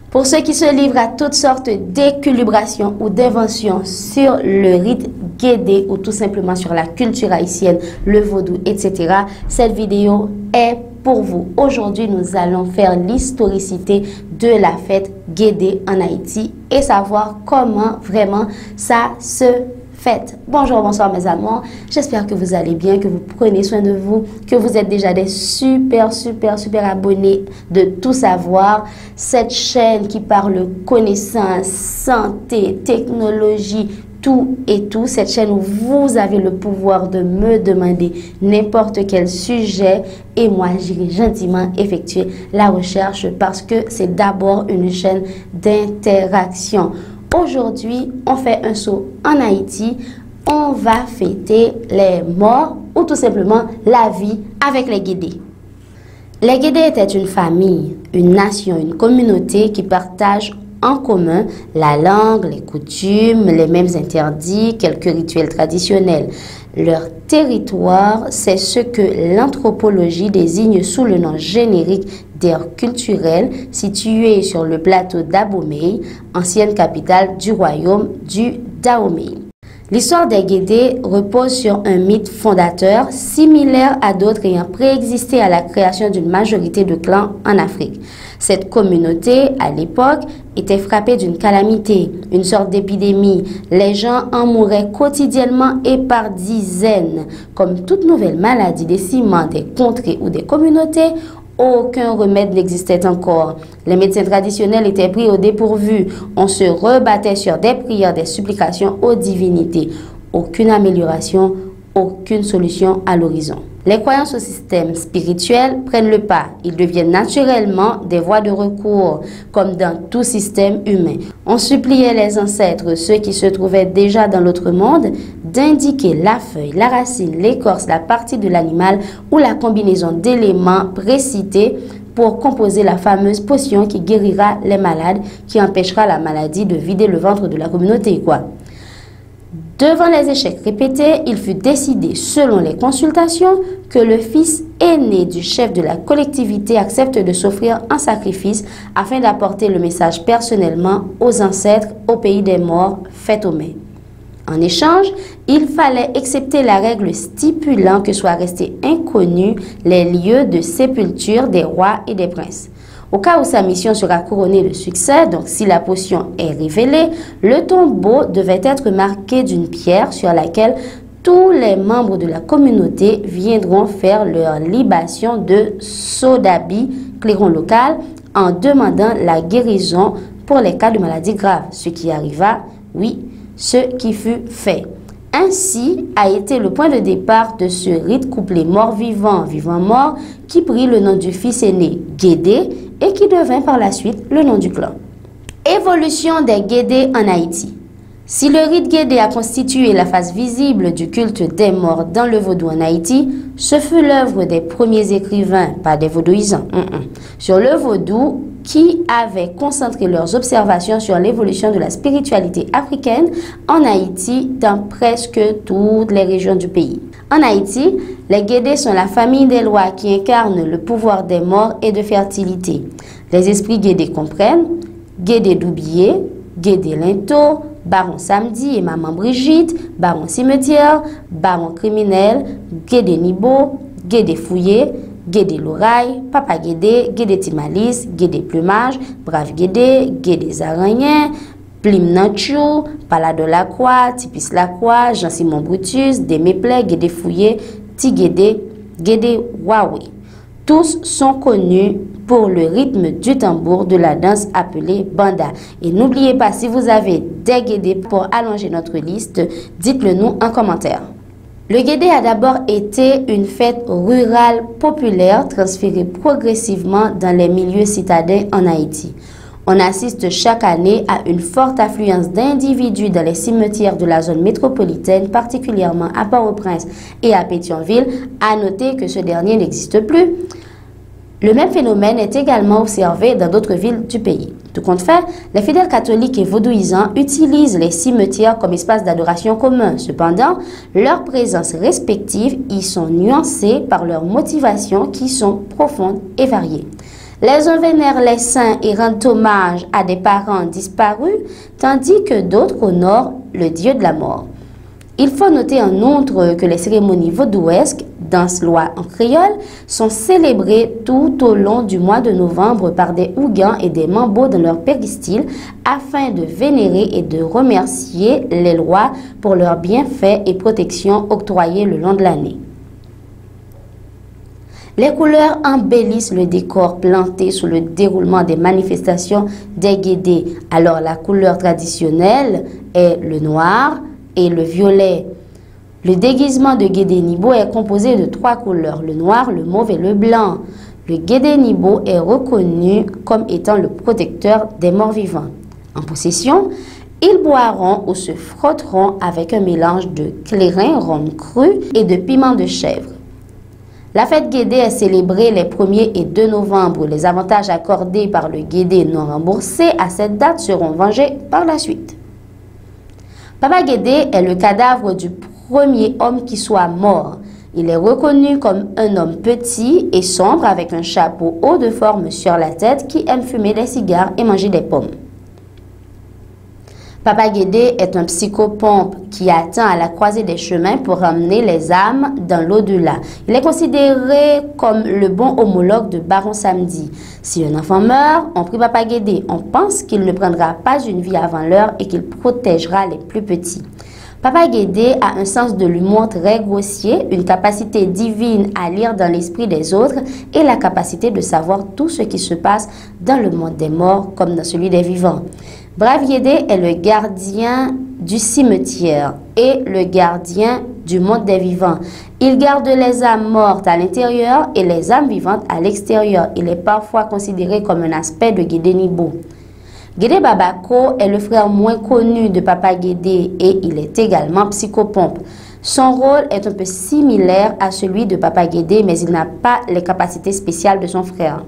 Pour ceux qui se livrent à toutes sortes d'équilibrations ou d'inventions sur le rite guédé ou tout simplement sur la culture haïtienne, le vaudou, etc., cette vidéo est pour vous. Aujourd'hui, nous allons faire l'historicité de la fête guédé en Haïti et savoir comment vraiment ça se fait. Bonjour, bonsoir mes amours. J'espère que vous allez bien, que vous prenez soin de vous, que vous êtes déjà des super abonnés de Tout Savoir. Cette chaîne qui parle connaissance, santé, technologie, tout et tout. Cette chaîne où vous avez le pouvoir de me demander n'importe quel sujet et moi j'irai gentiment effectuer la recherche parce que c'est d'abord une chaîne d'interaction. Aujourd'hui, on fait un saut en Haïti. On va fêter les morts ou tout simplement la vie avec les Guédés. Les Guédés étaient une famille, une nation, une communauté qui partage en commun la langue, les coutumes, les mêmes interdits, quelques rituels traditionnels. Leur territoire, c'est ce que l'anthropologie désigne sous le nom générique d'aire culturelle, situé sur le plateau d'Abomey, ancienne capitale du royaume du Dahomey. L'histoire des Guédés repose sur un mythe fondateur similaire à d'autres ayant préexisté à la création d'une majorité de clans en Afrique. Cette communauté, à l'époque, était frappée d'une calamité, une sorte d'épidémie. Les gens en mouraient quotidiennement et par dizaines. Comme toute nouvelle maladie décimant des contrées ou des communautés, aucun remède n'existait encore. Les médecins traditionnels étaient pris au dépourvu. On se rebattait sur des prières, des supplications aux divinités. Aucune amélioration, aucune solution à l'horizon. Les croyances au système spirituel prennent le pas. Ils deviennent naturellement des voies de recours, comme dans tout système humain. On suppliait les ancêtres, ceux qui se trouvaient déjà dans l'autre monde, d'indiquer la feuille, la racine, l'écorce, la partie de l'animal ou la combinaison d'éléments précités pour composer la fameuse potion qui guérira les malades, qui empêchera la maladie de vider le ventre de la communauté, quoi. Devant les échecs répétés, il fut décidé, selon les consultations, que le fils aîné du chef de la collectivité accepte de s'offrir un sacrifice afin d'apporter le message personnellement aux ancêtres au pays des morts, fait au mai. En échange, il fallait accepter la règle stipulant que soient restés inconnus les lieux de sépulture des rois et des princes. Au cas où sa mission sera couronnée de succès, donc si la potion est révélée, le tombeau devait être marqué d'une pierre sur laquelle tous les membres de la communauté viendront faire leur libation de sodabi, clairon local, en demandant la guérison pour les cas de maladies graves. Ce qui arriva, oui, ce qui fut fait. Ainsi a été le point de départ de ce rite couplé mort-vivant, vivant-mort, qui prit le nom du fils aîné Guédé et qui devint par la suite le nom du clan. Évolution des Guédés en Haïti. Si le rite Guédé a constitué la face visible du culte des morts dans le vaudou en Haïti, ce fut l'œuvre des premiers écrivains, pas des vaudouisants, sur le vaudou, qui avaient concentré leurs observations sur l'évolution de la spiritualité africaine en Haïti dans presque toutes les régions du pays. En Haïti, les Guédés sont la famille des lois qui incarnent le pouvoir des morts et de fertilité. Les esprits Guédés comprennent Guédé Doubié, Guédé Linto, Baron Samedi et Maman Brigitte, Baron Cimetière, Baron Criminel, Guédé Nibo, Guédé Fouillé, Guédé Loraille, Papa Guédé, Guédé Timalis, Guédé Plumage, Brave Guédé, Guédé Zaranien, Plim Nanchou, Pala de la Croix, Tipis la Croix, Jean-Simon Brutus, Déméplé, Guédé Fouillé, Tigédé, Guédé Waoué. Tous sont connus pour le rythme du tambour de la danse appelée banda. Et n'oubliez pas, si vous avez des Guédés pour allonger notre liste, dites-le nous en commentaire. Le Guédé a d'abord été une fête rurale populaire transférée progressivement dans les milieux citadins en Haïti. On assiste chaque année à une forte affluence d'individus dans les cimetières de la zone métropolitaine, particulièrement à Port-au-Prince et à Pétionville. À noter que ce dernier n'existe plus. Le même phénomène est également observé dans d'autres villes du pays. Tout compte fait, les fidèles catholiques et vaudouisants utilisent les cimetières comme espace d'adoration commun. Cependant, leurs présences respectives y sont nuancées par leurs motivations qui sont profondes et variées. Les uns vénèrent les saints et rendent hommage à des parents disparus, tandis que d'autres honorent le dieu de la mort. Il faut noter en outre que les cérémonies vaudouesques, danse loi en créole, sont célébrées tout au long du mois de novembre par des Ougans et des Mambo dans leur péristyle afin de vénérer et de remercier les lois pour leurs bienfaits et protections octroyées le long de l'année. Les couleurs embellissent le décor planté sous le déroulement des manifestations des Guédés. Alors la couleur traditionnelle est le noir et le violet. Le déguisement de Guédé Nibo est composé de 3 couleurs, le noir, le mauve et le blanc. Le Guédé Nibo est reconnu comme étant le protecteur des morts vivants. En possession, ils boiront ou se frotteront avec un mélange de clairin, rhum cru et de piment de chèvre. La fête Guédé est célébrée les 1er et 2 novembre. Les avantages accordés par le Guédé non remboursé à cette date seront vengés par la suite. Papa Guédé est le cadavre du premier homme qui soit mort. Il est reconnu comme un homme petit et sombre avec un chapeau haut de forme sur la tête qui aime fumer des cigares et manger des pommes. Papa Guédé est un psychopompe qui attend à la croisée des chemins pour ramener les âmes dans l'au-delà. Il est considéré comme le bon homologue de Baron Samedi. Si un enfant meurt, on prie Papa Guédé. On pense qu'il ne prendra pas une vie avant l'heure et qu'il protégera les plus petits. Papa Guédé a un sens de l'humour très grossier, une capacité divine à lire dans l'esprit des autres et la capacité de savoir tout ce qui se passe dans le monde des morts comme dans celui des vivants. Brave Guédé est le gardien du cimetière et le gardien du monde des vivants. Il garde les âmes mortes à l'intérieur et les âmes vivantes à l'extérieur. Il est parfois considéré comme un aspect de Guédé Nibo. Guédé Babako est le frère moins connu de Papa Guédé et il est également psychopompe. Son rôle est un peu similaire à celui de Papa Guédé, mais il n'a pas les capacités spéciales de son frère.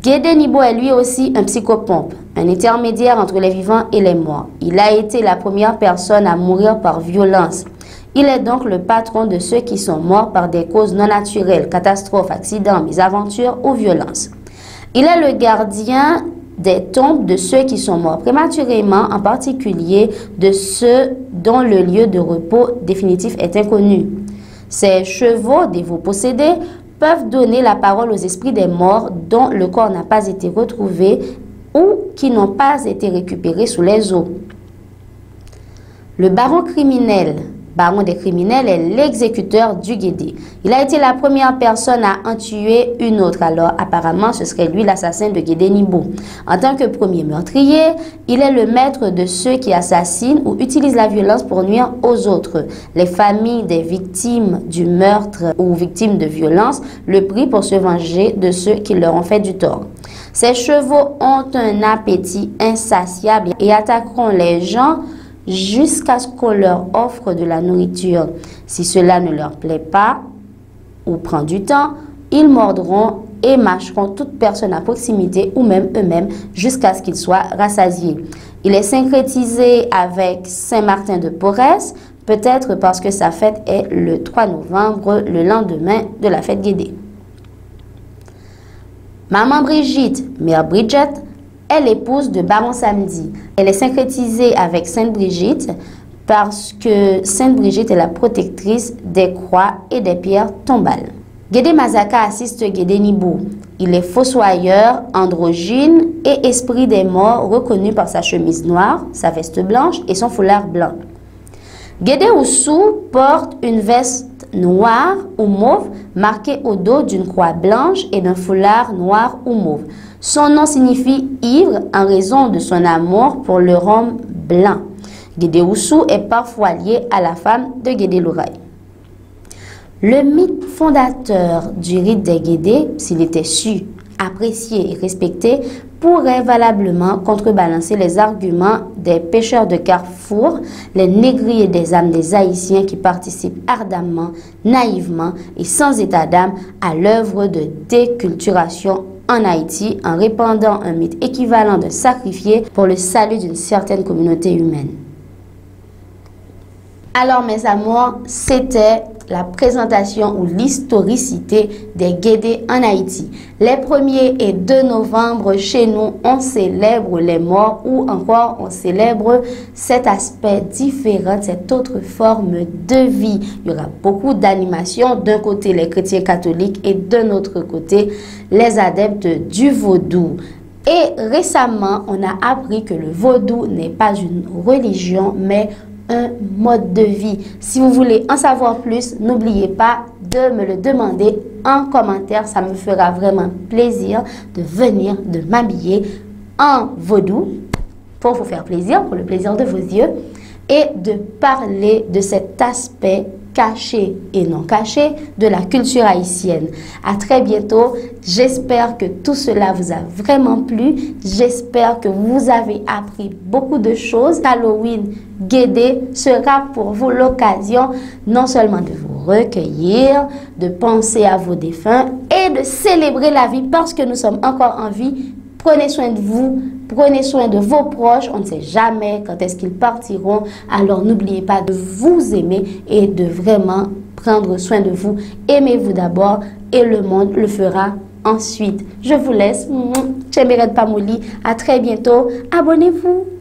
Guédé Nibo est lui aussi un psychopompe, un intermédiaire entre les vivants et les morts. Il a été la première personne à mourir par violence. Il est donc le patron de ceux qui sont morts par des causes non naturelles, catastrophes, accidents, mésaventures ou violences. Il est le gardien des tombes de ceux qui sont morts prématurément, en particulier de ceux dont le lieu de repos définitif est inconnu. Ces chevaux dévots possédés peuvent donner la parole aux esprits des morts dont le corps n'a pas été retrouvé ou qui n'ont pas été récupérés sous les eaux. Le baron criminel, baron des criminels, est l'exécuteur du Guédé. Il a été la première personne à en tuer une autre, alors apparemment ce serait lui l'assassin de Guédé Nibo. En tant que premier meurtrier, il est le maître de ceux qui assassinent ou utilisent la violence pour nuire aux autres. Les familles des victimes du meurtre ou victimes de violence le prient pour se venger de ceux qui leur ont fait du tort. Ces chevaux ont un appétit insatiable et attaqueront les gens jusqu'à ce qu'on leur offre de la nourriture. Si cela ne leur plaît pas ou prend du temps, ils mordront et mâcheront toute personne à proximité ou même eux-mêmes jusqu'à ce qu'ils soient rassasiés. Il est syncrétisé avec Saint-Martin de Porres, peut-être parce que sa fête est le 3 novembre, le lendemain de la fête Guédé. Maman Brigitte, mère Bridget, est l'épouse de Baron Samedi. Elle est syncrétisée avec Sainte Brigitte parce que Sainte Brigitte est la protectrice des croix et des pierres tombales. Guédé Mazaka assiste Guédé Nibo. Il est fossoyeur, androgyne et esprit des morts reconnu par sa chemise noire, sa veste blanche et son foulard blanc. Guédé Oussou porte une veste noire ou mauve marquée au dos d'une croix blanche et d'un foulard noir ou mauve. Son nom signifie ivre en raison de son amour pour le rhum blanc. Guédé Oussou est parfois lié à la femme de Guédé Louraï. Le mythe fondateur du rite des Guédés, s'il était su, apprécié et respecté, pourrait valablement contrebalancer les arguments des pêcheurs de Carrefour, les négriers des âmes des Haïtiens qui participent ardemment, naïvement et sans état d'âme à l'œuvre de déculturation en Haïti en répandant un mythe équivalent de sacrifié pour le salut d'une certaine communauté humaine. Alors mes amours, c'était la présentation ou l'historicité des Guédé en Haïti. Les 1er et 2 novembre, chez nous, on célèbre les morts ou encore on célèbre cet aspect différent, cette autre forme de vie. Il y aura beaucoup d'animations, d'un côté les chrétiens catholiques et d'un autre côté les adeptes du vaudou. Et récemment, on a appris que le vaudou n'est pas une religion, mais un mode de vie. Si vous voulez en savoir plus, n'oubliez pas de me le demander en commentaire. Ça me fera vraiment plaisir de venir, de m'habiller en vaudou pour vous faire plaisir, pour le plaisir de vos yeux, et de parler de cet aspect caché et non caché de la culture haïtienne. À très bientôt. J'espère que tout cela vous a vraiment plu. J'espère que vous avez appris beaucoup de choses. Halloween Guédé sera pour vous l'occasion non seulement de vous recueillir, de penser à vos défunts et de célébrer la vie parce que nous sommes encore en vie. Prenez soin de vous, prenez soin de vos proches. On ne sait jamais quand est-ce qu'ils partiront. Alors n'oubliez pas de vous aimer et de vraiment prendre soin de vous. Aimez-vous d'abord et le monde le fera ensuite. Je vous laisse. Tcheméred Pamouli. À très bientôt. Abonnez-vous.